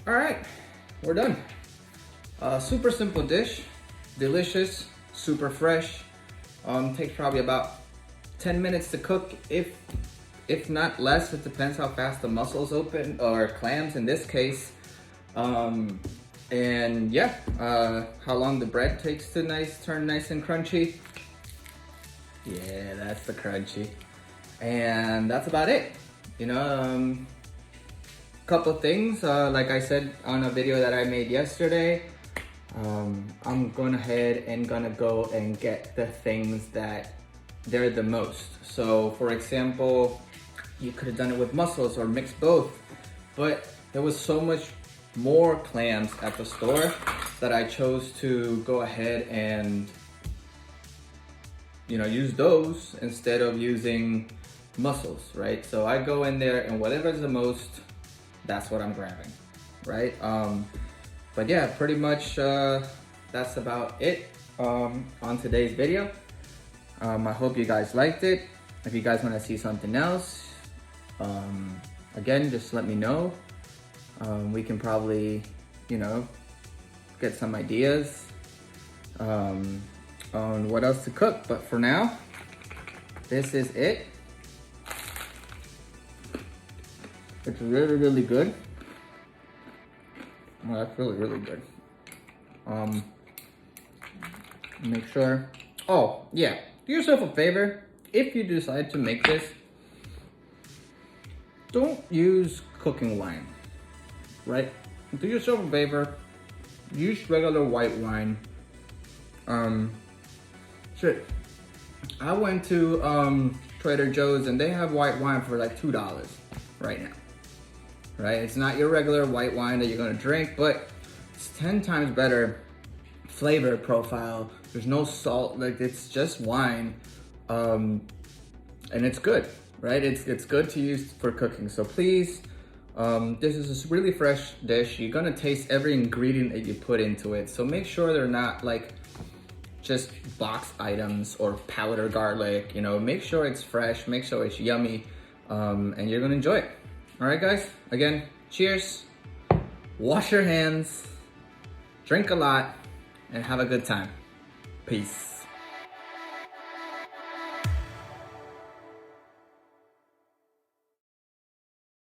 All right, we're done. Super simple dish, delicious, super fresh. Takes probably about 10 minutes to cook, if not less. It depends how fast the mussels open, or clams in this case. And yeah, how long the bread takes to turn nice and crunchy. Yeah, that's the crunchy. And that's about it. You know, couple things, like I said on a video that I made yesterday, I'm going ahead and gonna go and get the things that they're the most. So for example, you could have done it with mussels or mixed both, but there was so much more clams at the store that I chose to go ahead and, you know, use those instead of using mussels, right? So I go in there and whatever's the most, that's what I'm grabbing, right? But yeah, pretty much that's about it on today's video. I hope you guys liked it. If you guys want to see something else, again, just let me know. We can probably, you know, get some ideas on what else to cook. But for now, this is it. It's really, really good. Well, that's really, really good. Make sure. Oh, yeah. Do yourself a favor. If you decide to make this, don't use cooking wine, right? Do yourself a favor. Use regular white wine. Shit. I went to Trader Joe's and they have white wine for like $2 right now. Right? It's not your regular white wine that you're gonna drink, but it's 10 times better flavor profile. There's no salt, like it's just wine, and it's good, right? It's good to use for cooking. So please, this is a really fresh dish. You're gonna taste every ingredient that you put into it. So make sure they're not like just box items or powder garlic. You know, make sure it's fresh, make sure it's yummy, and you're gonna enjoy it. All right, guys, again, cheers, wash your hands, drink a lot, and have a good time. Peace.